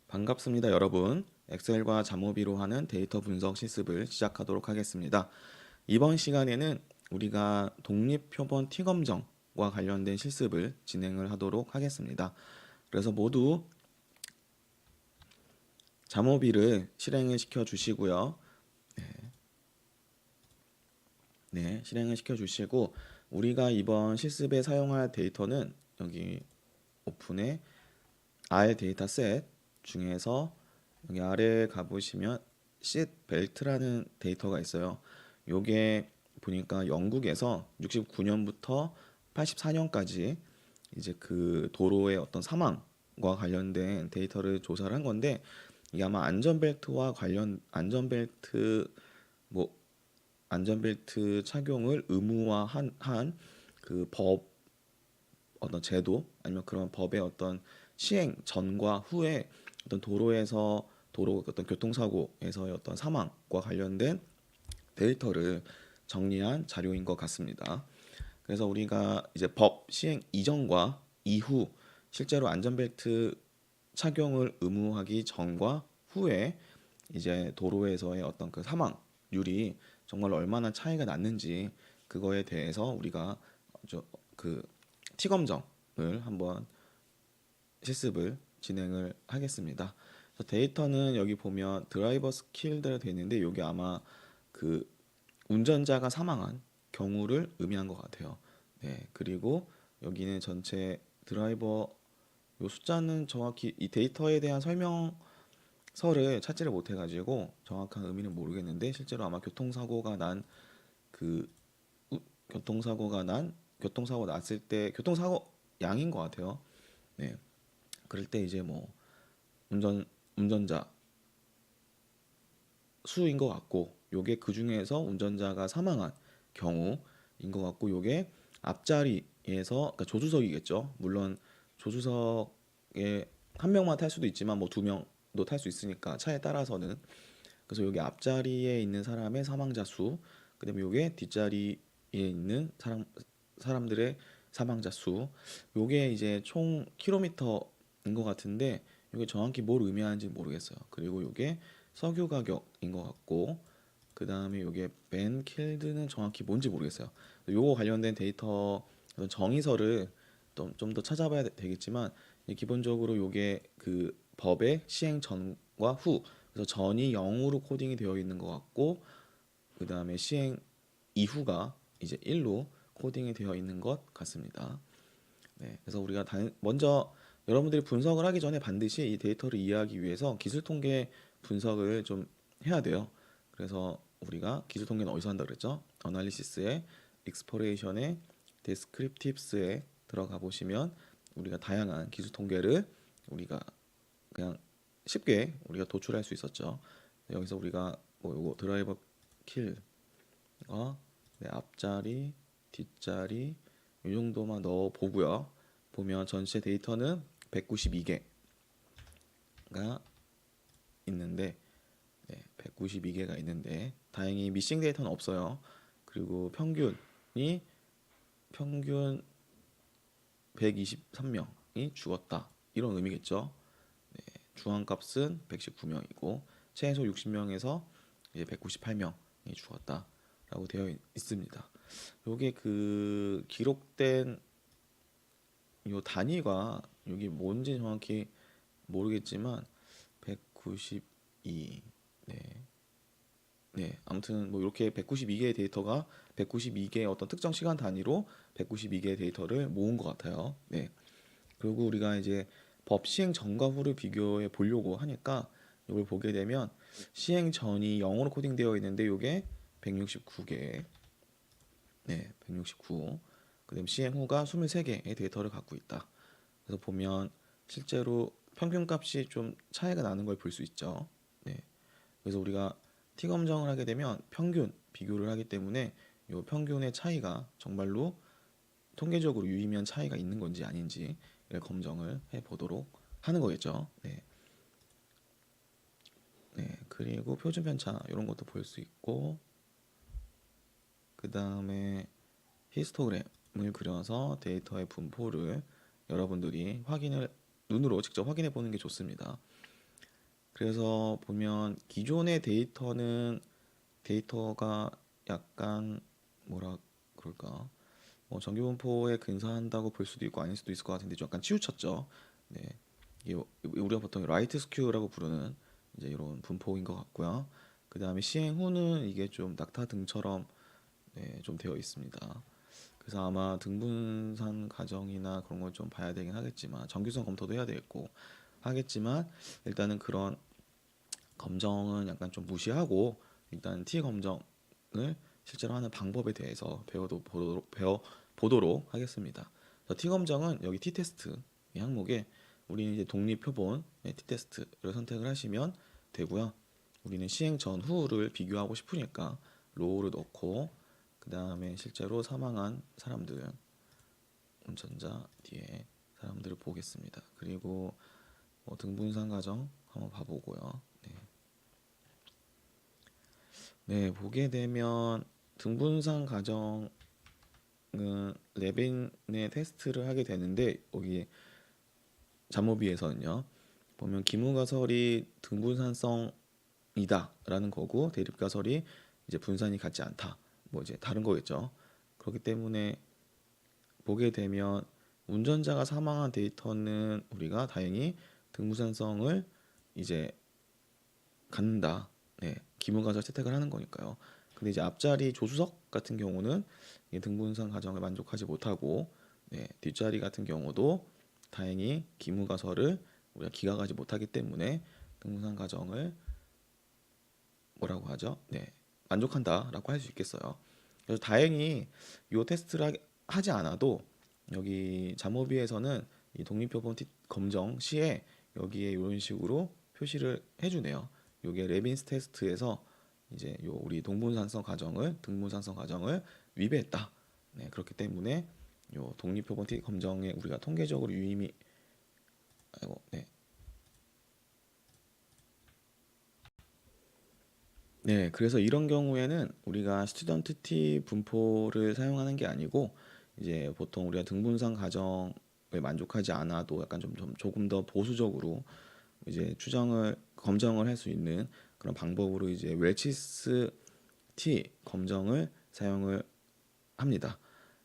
반갑습니다, 여러분. 엑셀과 자모비로 하는 데이터 분석 실습을 시작하도록 하겠습니다. 이번 시간에는 우리가 독립표본 T검정과 관련된 실습을 진행을 하도록 하겠습니다. 그래서 모두 자모비를 실행을 시켜 주시고요. 네, 실행을 시켜 주시고 우리가 이번 실습에 사용할 데이터는 여기 오픈에 R 데이터셋 중에서 여기 아래에 가보시면 쉿 벨트라는 데이터가 있어요. 요게 보니까 영국에서 69년부터 84년까지 이제 그 도로의 어떤 사망과 관련된 데이터를 조사를 한 건데, 이게 아마 안전벨트와 관련 뭐 안전벨트 착용을 의무화한 그 법 어떤 제도 아니면 그런 법의 어떤 시행 전과 후에 어떤 도로 어떤 교통사고에서의 어떤 사망과 관련된 데이터를 정리한 자료인 것 같습니다. 그래서 우리가 이제 법 시행 이전과 이후 실제로 안전벨트 착용을 의무하기 전과 후에 이제 도로에서의 어떤 그 사망률이 정말 얼마나 차이가 났는지, 그거에 대해서 우리가 그 T검정을 한번 실습을 진행을 하겠습니다. 그래서 데이터는 여기 보면 드라이버 스킬드로 되어 있는데, 이게 아마 그 운전자가 사망한 경우를 의미한 것 같아요. 네, 그리고 여기는 전체 드라이버, 요 숫자는 정확히 이 데이터에 대한 설명서를 찾지를 못해가지고 정확한 의미는 모르겠는데, 실제로 아마 그 교통사고 났을 때 교통사고 양인 것 같아요. 네, 그럴 때 이제 뭐 운전자 수인 것 같고, 요게 그 중에서 운전자가 사망한 경우인 것 같고, 요게 앞자리에서, 그러니까 조수석이겠죠. 물론 조수석에 한 명만 탈 수도 있지만 뭐 두 명도 탈 수 있으니까 차에 따라서는. 그래서 여기 앞자리에 있는 사람의 사망자 수, 그다음에 요게 뒷자리에 있는 사람들의 사망자 수, 요게 이제 총 킬로미터인 것 같은데, 요게 정확히 뭘 의미하는지 모르겠어요. 그리고 요게 석유 가격인 것 같고, 그 다음에 요게 벤 킬드는 정확히 뭔지 모르겠어요. 요거 관련된 데이터 어떤 정의서를 좀 더 찾아봐야 되겠지만, 기본적으로 요게 그 법의 시행 전과 후, 그래서 전이 0으로 코딩이 되어 있는 것 같고, 그 다음에 시행 이후가 이제 1로 코딩이 되어 있는 것 같습니다. 네, 그래서 우리가 먼저 여러분들이 분석을 하기 전에 반드시 이 데이터를 이해하기 위해서 기술 통계 분석을 좀 해야 돼요. 그래서 우리가 기술 통계는 어디서 한다 그랬죠? 어널리시스에, 익스플로레이션에, 데스크립티브스에 들어가 보시면 우리가 다양한 기술 통계를 우리가 그냥 쉽게 우리가 도출할 수 있었죠. 여기서 우리가 뭐 요거 드라이버 킬과 앞자리, 뒷자리 이 정도만 넣어 보고요. 보면 전체 데이터는 192개가 있는데, 192개가 있는데 다행히 미싱 데이터는 없어요. 그리고 평균 123명이 죽었다, 이런 의미겠죠. 중앙값은 119명이고 최소 60명에서 이제 198명이 죽었다라고 되어 있습니다. 요게 그 기록된 요 단위가 여기 뭔지 정확히 모르겠지만 192, 네, 네, 아무튼 뭐 이렇게 192개의 데이터가 192개의 어떤 특정 시간 단위로 192개의 데이터를 모은 것 같아요. 네. 그리고 우리가 이제 법 시행 전과 후를 비교해 보려고 하니까 이걸 보게 되면 시행 전이 0으로 코딩되어 있는데 이게 169개, 네, 169. 그다음 시행 후가 23개의 데이터를 갖고 있다. 그래서 보면 실제로 평균값이 좀 차이가 나는 걸 볼 수 있죠. 네. 그래서 우리가 T 검정을 하게 되면 평균 비교를 하기 때문에 이 평균의 차이가 정말로 통계적으로 유의미한 차이가 있는 건지 아닌지를 검증을 해 보도록 하는 거겠죠. 네. 네. 그리고 표준 편차 이런 것도 볼 수 있고, 그 다음에 히스토그램을 그려서 데이터의 분포를 여러분들이 눈으로 직접 확인해 보는 게 좋습니다. 그래서 보면 기존의 데이터가 약간 뭐라 그럴까? 정규분포에 근사한다고 볼 수도 있고 아닐 수도 있을 것 같은데 좀 약간 치우쳤죠. 네, 이게 우리가 보통 라이트 스큐라고 부르는 이제 이런 분포인 것 같고요. 그 다음에 시행 후는 이게 좀 낙타등처럼 네, 좀 되어 있습니다. 그래서 아마 등분산 가정이나 그런 걸 좀 봐야 되긴 하겠지만 정규성 검토도 해야 되겠고 하겠지만 일단은 그런 검정은 약간 좀 무시하고 일단 T 검정을 실제로 하는 방법에 대해서 배워보도록 하겠습니다. T 검정은 여기 T 테스트 이 항목에 우리는 이제 독립 표본 T 테스트를 선택을 하시면 되고요. 우리는 시행 전후를 비교하고 싶으니까 로우를 넣고 그 다음에 실제로 사망한 사람들 운전자 뒤에 사람들을 보겠습니다. 그리고 등분산 가정 한번 봐보고요. 네. 네, 보게 되면 등분산 가정은 레빈의 테스트를 하게 되는데 여기 잠오비에서는요. 보면 기무가설이 등분산성이다라는 거고 대립가설이 이제 분산이 같지 않다. 뭐 이제 다른 거겠죠. 그렇기 때문에 보게 되면 운전자가 사망한 데이터는 우리가 다행히 등분산성을 이제 갖는다. 네, 기문가설 채택을 하는 거니까요. 근데 이제 앞자리 조수석 같은 경우는 이 등분산 가정을 만족하지 못하고 네, 뒷자리 같은 경우도 다행히 기무가설을 우리가 기각하지 못하기 때문에 등분산 가정을 뭐라고 하죠? 네, 만족한다라고 할 수 있겠어요. 그래서 다행히 이 테스트를 하지 않아도 여기 잠오비에서는 이 독립표본 검정 시에 여기에 이런 식으로 표시를 해주네요. 이게 레빈스 테스트에서 이제 요 우리 등분산성 가정을 위배했다. 네, 그렇기 때문에 요 독립표본 검정에 우리가 통계적으로 유의미 아이고 네. 네, 그래서 이런 경우에는 우리가 스튜던트 T 분포를 사용하는 게 아니고 이제 보통 우리가 등분산 가정을 만족하지 않아도 약간 조금 더 보수적으로 이제 검정을 할 수 있는 그런 방법으로 이제 웰치스 T 검정을 사용을 합니다.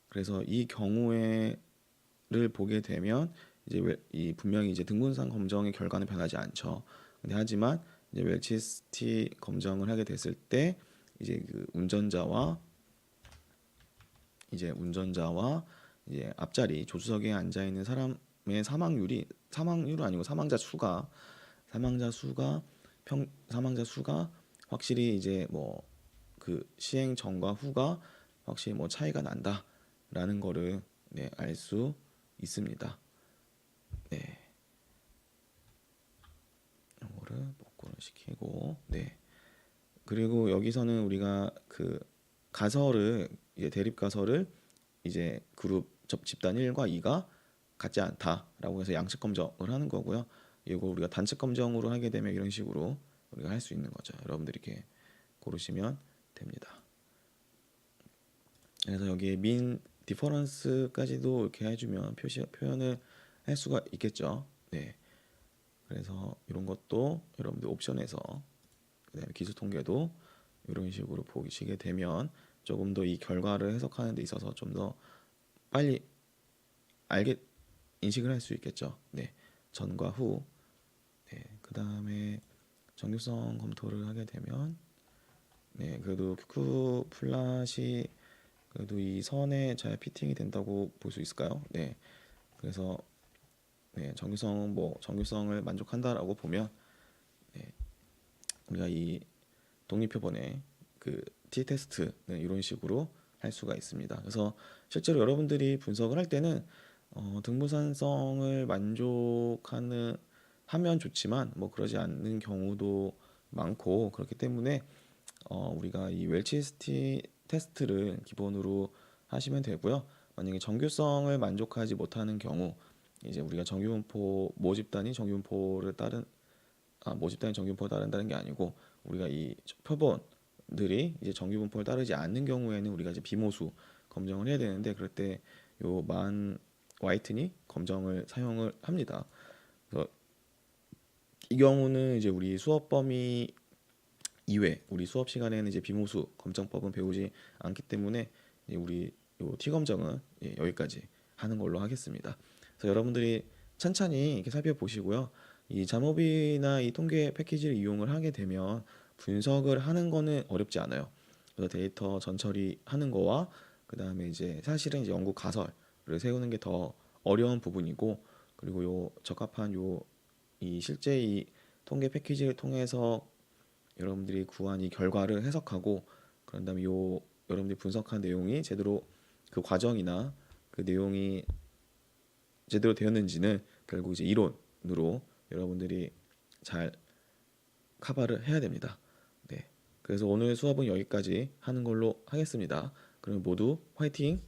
그래서 이 경우에를 보게 되면 이제 이 분명히 이제 등분산 검정의 결과는 변하지 않죠. 근데 하지만 이제 웰치스 T 검정을 하게 됐을 때 이제 그 운전자와 이제 앞자리 조수석에 앉아 있는 사람의 사망률은 아니고 사망자 수가 사망자 수가 확실히 이제 뭐 그 시행 전과 후가 확실히 뭐 차이가 난다라는 거를 네, 알 수 있습니다. 네, 이거를 복구를 시키고 네. 그리고 여기서는 우리가 그 가설을 이제 대립 가설을 이제 그룹 집단 1과 2가 같지 않다라고 해서 양측 검정을 하는 거고요. 이거 우리가 단측 검정으로 하게 되면 이런 식으로 우리가 할 수 있는 거죠. 여러분들이 이렇게 고르시면 됩니다. 그래서 여기에 민 디퍼런스까지도 이렇게 해주면 표현을 할 수가 있겠죠. 네. 그래서 이런 것도 여러분들 옵션에서 그다음에 기술 통계도 이런 식으로 보시게 되면 조금 더 이 결과를 해석하는 데 있어서 좀 더 빨리 알게 인식을 할 수 있겠죠. 네. 전과 후. 네. 그다음에 정규성 검토를 하게 되면 네, 그래도 큐큐 플랫이 그래도 이 선에 잘 피팅이 된다고 볼 수 있을까요? 네. 그래서 네, 정규성을 만족한다라고 보면 네, 우리가 이 독립표본의 그 T 테스트는 이런 식으로 할 수가 있습니다. 그래서 실제로 여러분들이 분석을 할 때는 등부산성을 만족하는 하면 좋지만 뭐 그러지 않는 경우도 많고 그렇기 때문에 우리가 이 웰치스티 테스트를 기본으로 하시면 되고요. 만약에 정규성을 만족하지 못하는 경우 이제 우리가 정규분포 모집단이 정규분포를 따른 모집단이 정규분포를 따른다는 게 아니고 우리가 이 표본들이 이제 정규분포를 따르지 않는 경우에는 우리가 이제 비모수 검정을 해야 되는데 그럴 때 요 만 와이트니 검정을 사용을 합니다. 그래서 이 경우는 이제 우리 수업 범위 이외 우리 수업 시간에는 이제 비모수 검정법은 배우지 않기 때문에 이제 우리 요 T 검정은 여기까지 하는 걸로 하겠습니다. 그래서 여러분들이 천천히 이렇게 살펴보시고요. 이 잠오비나 이 통계 패키지를 이용을 하게 되면 분석을 하는 거는 어렵지 않아요. 그래서 데이터 전처리 하는 거와 그 다음에 이제 사실은 이제 연구 가설을 세우는 게 더 어려운 부분이고, 그리고 요 적합한 요 이 실제 이 통계 패키지를 통해서 여러분들이 구한 이 결과를 해석하고, 그런 다음에 요 여러분들이 분석한 내용이 제대로 그 과정이나 그 내용이 제대로 되었는지는 결국 이제 이론으로 여러분들이 잘 커버를 해야 됩니다. 네. 그래서 오늘 수업은 여기까지 하는 걸로 하겠습니다. 그럼 모두 화이팅!